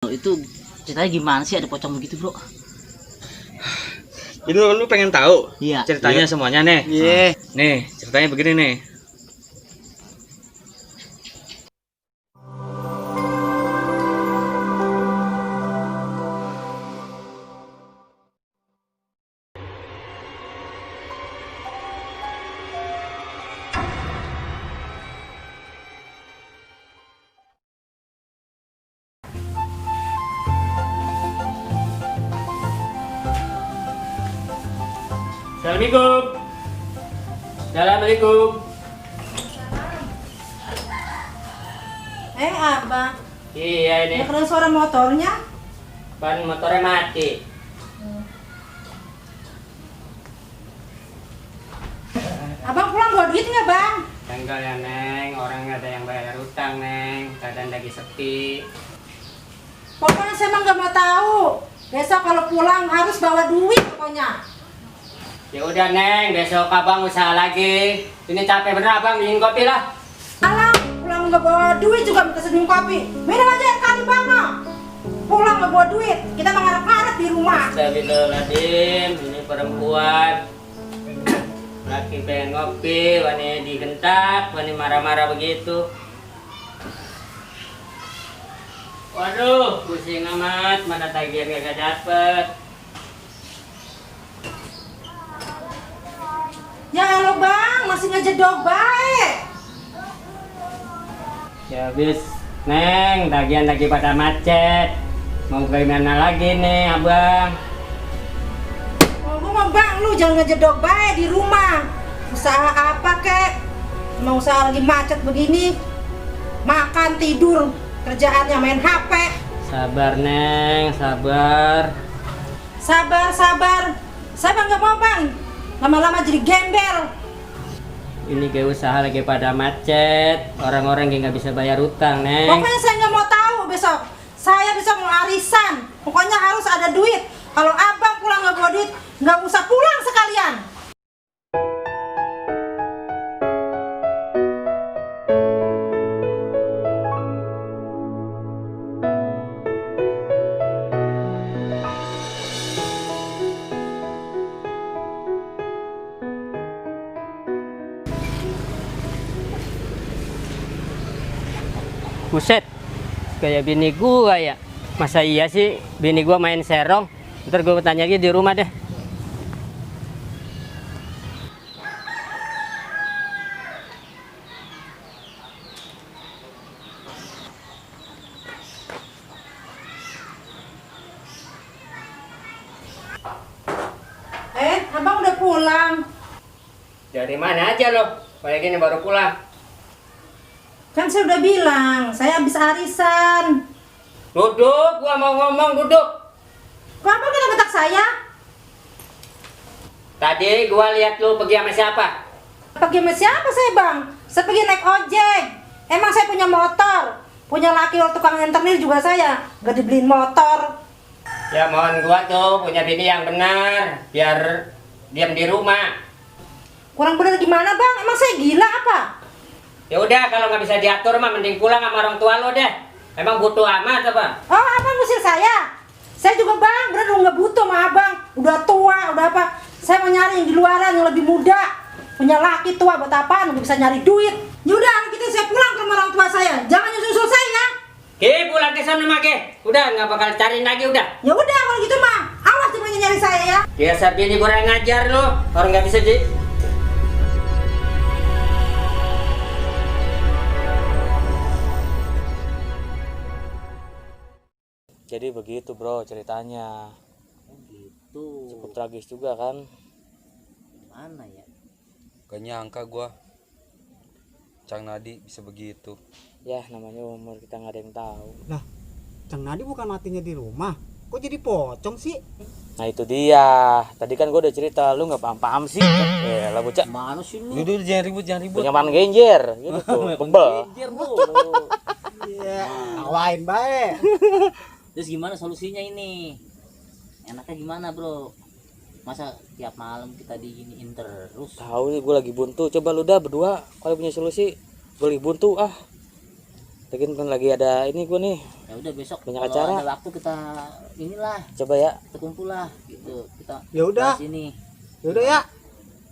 bro, itu ceritanya gimana sih ada pocong begitu bro? Jadi lu pengen tahu Iya. ceritanya semuanya nih? Iya. Nih ceritanya begini nih. Assalamualaikum. Assalamualaikum. Abang, Iya ini. ya keren suara motornya. Ban motornya mati. Abang pulang bawa duit nggak bang? Enggak ya Neng, orang nggak ada yang bayar utang Neng, keadaan lagi sepi. Pokoknya saya emang nggak mau tahu. Besok kalau pulang harus bawa duit pokoknya. Ya udah Neng, besok abang usaha lagi. Ini capek bener abang, bikin kopi lah. Alah, pulang nggak bawa duit juga minta seduh kopi. Minum aja air kali bang, no. Pulang nggak bawa duit, kita mengharap-harap di rumah. Astagfirullahaladzim, ini perempuan. Laki pengen ngopi, wani digentak, wani marah-marah begitu. Waduh, pusing amat, mana tagihan gak dapet. Ya halo bang, masih ngejedok baik. Ya habis, Neng, tagihan lagi pada macet. Mau gimana lagi nih abang? Oh, gue mau bang, lu jangan ngejedok baik di rumah. Usaha apa kek? Mau usaha lagi macet begini. Makan, tidur, kerjaannya main HP. Sabar Neng, sabar. Sabar. Saya bang nggak mau bang. Lama-lama jadi gembel. Ini kayak usaha lagi pada macet. Orang-orang yang nggak bisa bayar utang Neng. Pokoknya saya nggak mau tahu besok. Saya besok mau arisan. Pokoknya harus ada duit. Kalau abang pulang nggak bawa duit, nggak usah pulang sekalian. Buset, kayak bini gua ya. Masa iya sih bini gua main serong? Ntar gua tanya lagi di rumah deh. Abang udah pulang. Dari mana aja lo? Kayak gini baru pulang. Kan saya udah bilang, saya habis arisan. Duduk, gua mau ngomong duduk. Kok abang kena betak saya? Tadi gua lihat lu pergi sama siapa? Pergi sama siapa saya bang? Saya pergi naik ojek. Emang saya punya motor. Punya laki tukang rentenir juga saya. Gak dibeliin motor. Ya mohon gua tuh punya bini yang benar, biar diam di rumah. Kurang bener gimana bang? Emang saya gila apa? Ya udah kalau nggak bisa diatur mah mending pulang sama orang tua lo deh. Emang butuh amat apa? Oh abang ngusir saya? Saya juga bang, bener nggak butuh sama abang. Udah tua, udah apa? Saya mau nyari yang di luaran yang lebih muda. Punya laki tua buat apaan? Udah bisa nyari duit. Yaudah kita saya pulang ke rumah orang tua saya. Jangan nyusul saya ya. Pulang ke sana mah udah nggak bakal cariin lagi udah. Ya udah kalau gitu mah, awas cuma nyari saya ya. Biasa bini kurang ngajar lo, orang nggak bisa di. Jadi begitu bro ceritanya. Gitu. Cukup tragis juga kan. Mana ya? Gak nyangka gua Cang Nadi bisa begitu. Ya namanya umur kita nggak ada yang tahu. Lah, Cang Nadi bukan matinya di rumah. Kok jadi pocong sih? Nah itu dia. Tadi kan gue udah cerita, lu nggak paham sih. Ya lah bocah. Mana sih lu? Yaudah jangan ribut, jangan ribut. Punya man genjer, gitu tuh, bebel. Genjer, bro. Iya, tawain baik. Terus gimana solusinya ini? Enaknya gimana bro? Masa tiap malam kita diginiin terus? Tahu nih gue lagi buntu. Coba lu dah berdua kalau punya solusi. Gue lagi buntu ah. Lagian kan lagi ada ini gua nih. Ya udah besok Banyak kalau acara. ada waktu kita inilah, Coba ya. kita kumpul lah gitu. Kita Ya udah. bahas ini. Yaudah ya.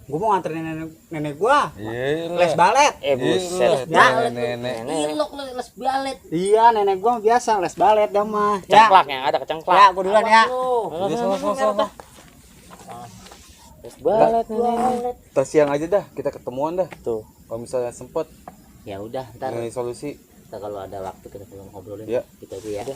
Gua mau nganterin nenek gua Iya, les balet. Buset. Ya. nenek. Ilok les balet. Iya, nenek gua biasa les balet dah mah. Cengklak yang ada kecengklak. Ya, gua duluan ya. Iya, sama-sama. Balet nenek. Ntar siang aja dah, kita ketemuan dah. Tuh. Kalau misalnya sempet Ya udah, ntar nyari solusi. kita kalau ada waktu kita ngobrolin. Ya. Kita itu ya.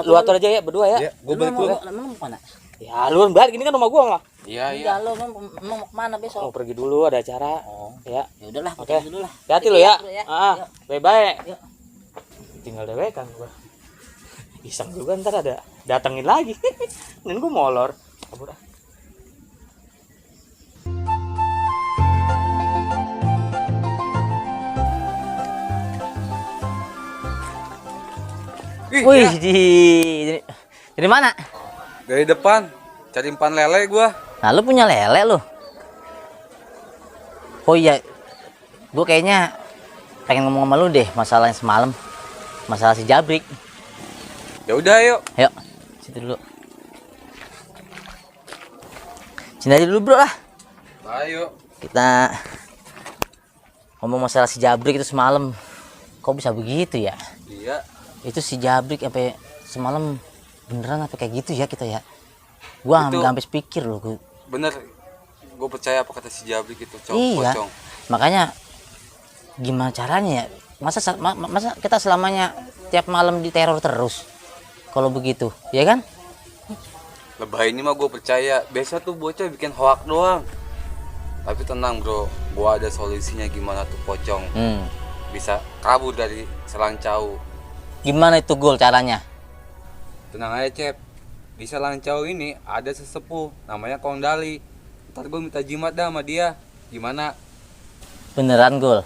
Lu atur aja ya berdua ya. Ya, gue balik dulu. Emang mau kemana? Ya lu balik gini kan rumah gua mah. Iya, Iya, lo emang mau kemana Mau besok? pergi dulu ada acara. Oh, Ya. ya udahlah, Oke. kita dulu lah. Hati-hati lu ya. Bro, ya. Ah, bye-bye. Yuk. Tinggal dewekan gua. Iseng juga ntar ada datengin lagi. Dan gua molor. Kabur ah. Wih, dari mana? Dari depan, cari umpan lele gua. Nah, lu punya lele lu. Oh iya, gue kayaknya pengen ngomong sama lu deh masalah yang semalam, masalah si Jabrik. Ya udah, yuk. Ayo, situ dulu. Sini aja dulu bro lah. Ayo. Kita ngomong masalah si Jabrik itu semalam. Kok bisa begitu ya? Iya. Itu si Jabrik sampai semalam beneran apa kayak gitu ya kita ya? Gua Itu- nggak habis pikir loh. Bener. Gue percaya apa kata si Jabrik itu, cowok Iya. pocong. Makanya gimana caranya ya? Masa masa kita selamanya tiap malam diteror terus? Kalau begitu, ya kan? Lebay ini mah gue percaya. Biasa tuh bocah bikin hoak doang. Tapi tenang bro, gue ada solusinya gimana tuh pocong bisa kabur dari Selangcau. Gimana itu Gol caranya? Tenang aja Cep. Di Selangcau ini ada sesepuh namanya Kondali. Ntar gue minta jimat dah sama dia. Gimana? Beneran Gol?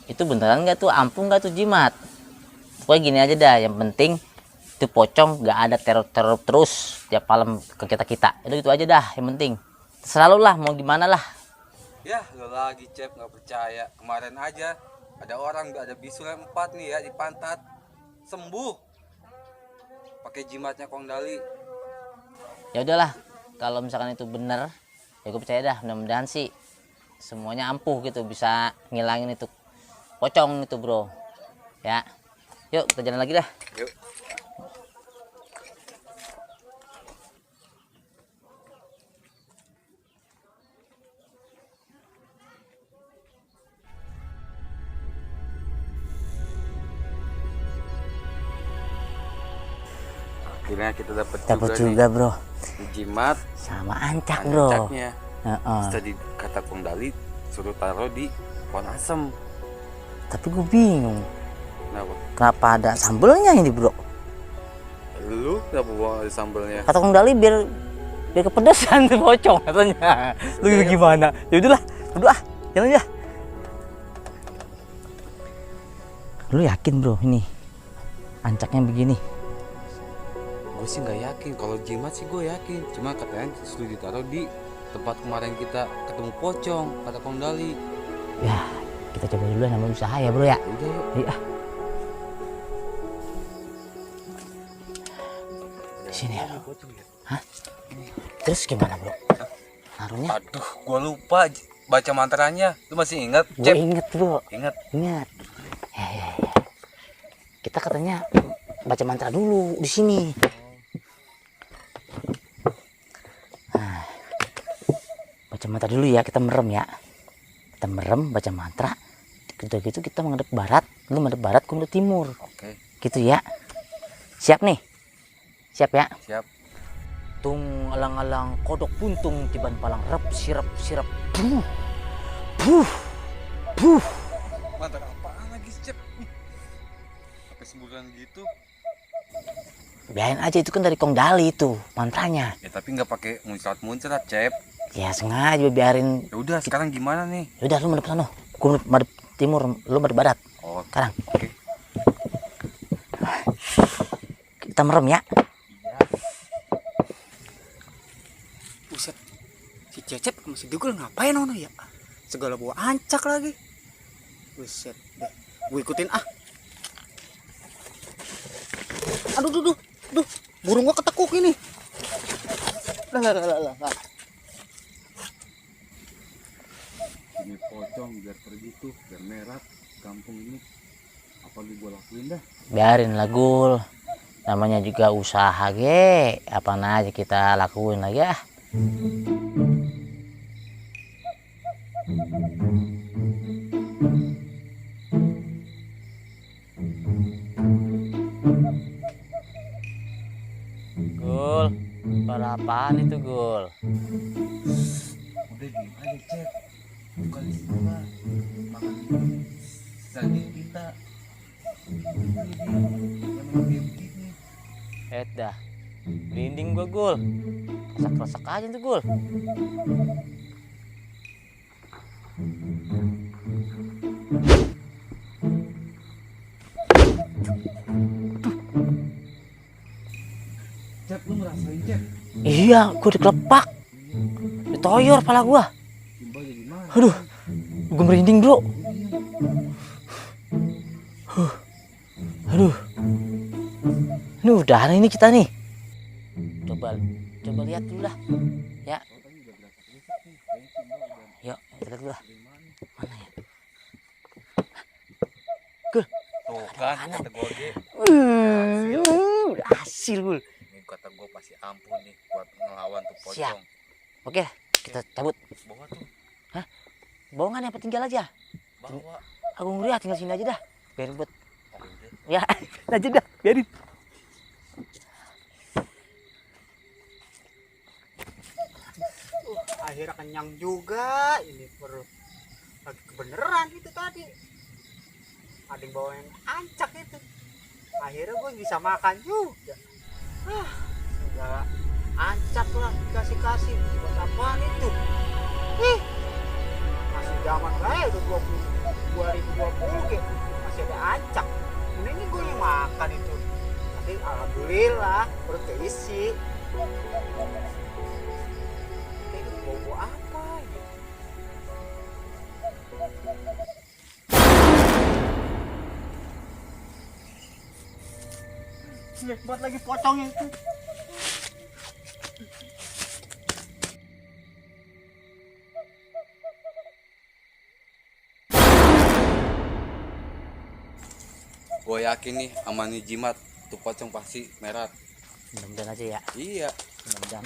Itu beneran nggak tuh? Ampuh nggak tuh jimat? Pokoknya gini aja dah. Yang penting itu pocong nggak ada teror-teror terus tiap malam ke kita. Itu aja dah. Yang penting. Selalu lah mau gimana lah. Ya lo lagi Cep nggak percaya. Kemarin aja ada orang ada bisul yang 4 nih ya di pantat. Sembuh. Pakai jimatnya Kondali. Ya udahlah. Kalau misalkan itu bener, ya gue percaya dah. Mudah-mudahan sih semuanya ampuh gitu, bisa ngilangin itu pocong itu bro. Ya, yuk kita jalan lagi dah. Yuk. Akhirnya kita dapat juga bro, nih jimat sama ancak bro. ancaknya. Heeh. Tadi kata Kondali suruh taruh di pohon asem. Tapi gue bingung, Kenapa? kenapa ada sambelnya ini bro? Lu kenapa bawa ada sambelnya? Kata Kang Dali biar kepedesan tuh pocong katanya. Lu gimana? Ya udahlah, berdoa, jalan aja. Lu yakin bro ini ancaknya begini? Gue sih nggak yakin. Kalau jimat sih gue yakin. Cuma katanya suruh ditaruh di tempat kemarin kita ketemu pocong, kata Kondali. Ya kita coba dulu nama usaha ya bro ya. Udah yuk. Iya. Di sini ya bro. Hah? Terus gimana bro? Naruhnya? Aduh, gue lupa baca mantranya. Lu masih ingat? Gue Cep? inget bro. Ingat. Ingat. Ya. Kita katanya baca mantra dulu di sini. Nah, baca mantra dulu ya, kita merem ya. Kita merem, baca mantra. Udah gitu kita menghadap barat, lu menghadap barat, gue menghadap timur. Oke, Gitu ya. Siap nih? Siap ya? siap. Tung alang-alang kodok puntung tiban palang rep sirap buh buh buh. Mantra apaan lagi, Cep? Pakai semburan gitu. Biarin aja, itu kan dari Kong Dali itu mantranya. Ya tapi nggak pakai muncrat-muncrat, Cep. Ya sengaja biarin. Ya udah, sekarang gimana nih? Udah lu madep sana, gua madep timur, lu madep barat. Oh, Sekarang oke. kita merem ya. Buset. Si Cecep sama si Dugul ngapain ono ya? Segala bawa ancak lagi. Buset deh. Gue ikutin ah. Aduh. Burung gua ketekuk ini. Lah. Ini pocong biar pergi tuh, biar merat kampung ini. Apa lu gua lakuin dah? Biarin lah Gul, namanya juga usaha ge, apa aja kita lakuin lah ya. Gul, suara apaan itu Gul? Udah diem aja cek. Bukan di sini mah. Makan dulu. Sisanya kita. Ini dia. Yang kayak begini. Dah, merinding gua Gul, resak-resak aja tuh Gul. Cek, lu ngerasain cek. Iya, gua dikelepak, ditoyor pala gua. Timbal jadi mana? Aduh, gua merinding bro. Aduh, ini udah ini kita nih. Coba lihat dulu lah. Ya. Yuk, kita lihat dulu lah. Mana ya? Gul. Tuh kan, kata gua ge. Udah hasil Gul. Ini kata gua pasti ampun nih buat ngelawan tuh pocong. Siap. Oke, kita cabut. Bawa tuh, Bohongan apa tinggal aja? bawa. Aku ngeri tinggal sini aja dah. Biarin buat. Oh, udah. Ya, aja dah, biarin. Akhirnya kenyang juga ini perut. Lagi kebeneran itu tadi. Ada yang bawain ancak itu. Akhirnya gue bisa makan juga. Segala ancak lah dikasih buat apaan itu? Masih zaman kayak udah 2020 gitu. Masih ada ancak. Ini gue yang makan itu. Tapi alhamdulillah perut keisi. Itu bau apa ya? Buat lagi pocongnya itu. Gue yakin nih sama nih jimat tuh pocong pasti merat. Mudah-mudahan aja ya. Iya. Mudah-mudahan.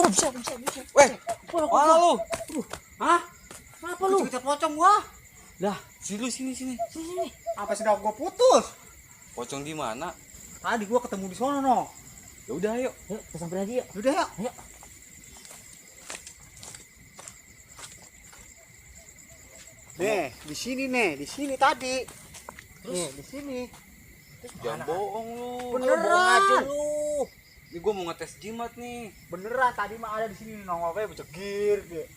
Bisa. Weh, mana lu? Hah? Kenapa lu? Kita pocong gua. Dah, sini. Sini. Apa sudah gua putus? Pocong di mana? Tadi gua ketemu di sono no. Ya udah ayo. Yuk, kita samperin aja yuk. Udah ya. Ayo. Nih, di sini tadi. Nih, di sini. Jangan bohong lu. Beneran. Ini gue mau ngetes jimat nih. Beneran tadi mah ada di sini nongol kayak becegir deh.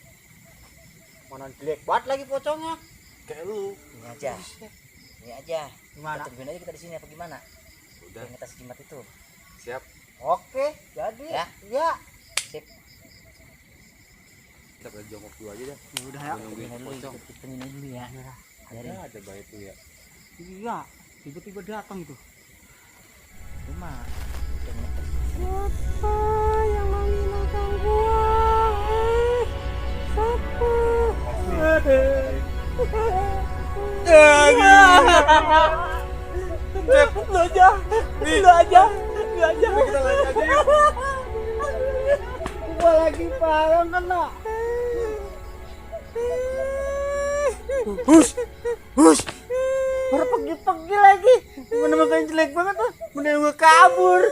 Mana jelek banget lagi pocongnya. Kayak lu. Ini aja. Ini aja. Gimana? Kita tungguin aja kita di sini apa gimana? Udah, Yang ngetes jimat itu. siap. Oke, jadi. Ya. Ya. Sip. Kita pada jongkok dulu aja dah. Ya udah ya. Nungguin Tungguin dulu, pocong. kita tungguin dulu ya. Biarin. Ada baik tuh ya. Iya. Tiba-tiba datang itu. Cuma udah ngetes. Siapa yang menghinakan gua? Siapa? Lu aja. Gua lagi parah kena. Hush. Baru pergi lagi. Mana makan jelek banget tuh. Mending gua kabur.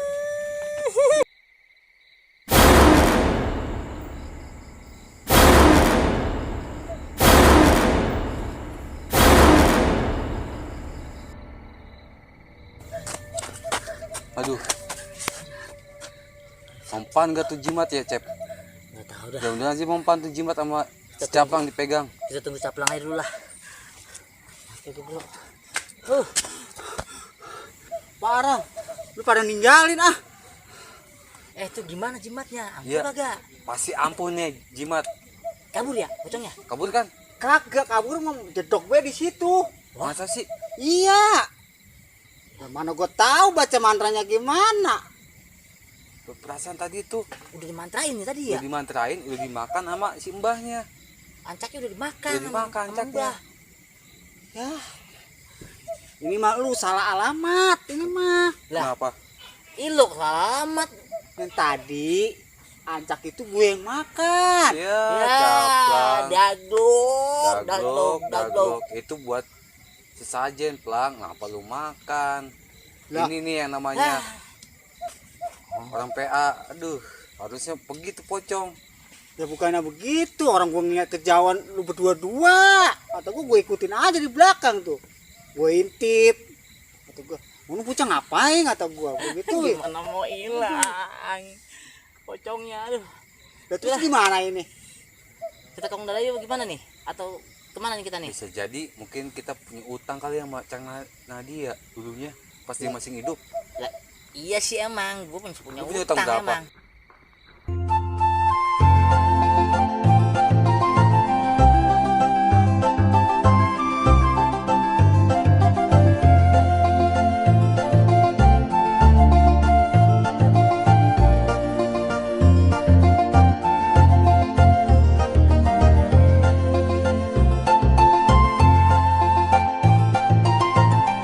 Aduh. Mempan gak tuh jimat ya, Cep? Nggak tahu dah. Mudah-mudahan sih mempan tuh jimat sama si caplang dipegang. Kita tunggu caplang aja dulu lah. Oke bro. Parah. Lu pada ninggalin ah. Itu gimana jimatnya? Ampun Iya. kagak? Pasti ampun nih jimat. Kabur ya pocongnya? Kabur kan? Kagak kabur mau jedok gue di situ. Masa sih? Iya. Ya Ya, mana gue tahu baca mantranya gimana. Perasaan tadi tuh Udah dimantrain nih tadi ya. udah dimantrain, udah dimakan sama si mbahnya. Ancaknya udah dimakan. Udah dimakan sama ancaknya. Mbah. Ya. Ini mah lu salah alamat ini mah. Lah. Kenapa? Ilo selamat. Yang tadi ancak itu gue yang makan. Ya, Ya, caplang. daglok. Daglok. Itu buat sesajen, Plang. Ngapa lu makan? Lah. Ini nih yang namanya orang PA. Aduh, harusnya begitu pocong. Ya bukannya begitu, orang gue ngeliat kejauhan lu berdua-dua. Atau gue ikutin aja di belakang tuh. Gue intip. Atau gue, lu bocah ngapain kata gue begitu. Gimana mau hilang? Pocongnya aduh. Lah terus gimana ini? Kita ke Undala yuk gimana nih? Atau kemana nih kita nih? Bisa jadi mungkin kita punya utang kali sama Cang Nadia dulunya pas dia masih hidup. Lah, iya sih emang, gue punya Lu punya utang utang berapa? emang.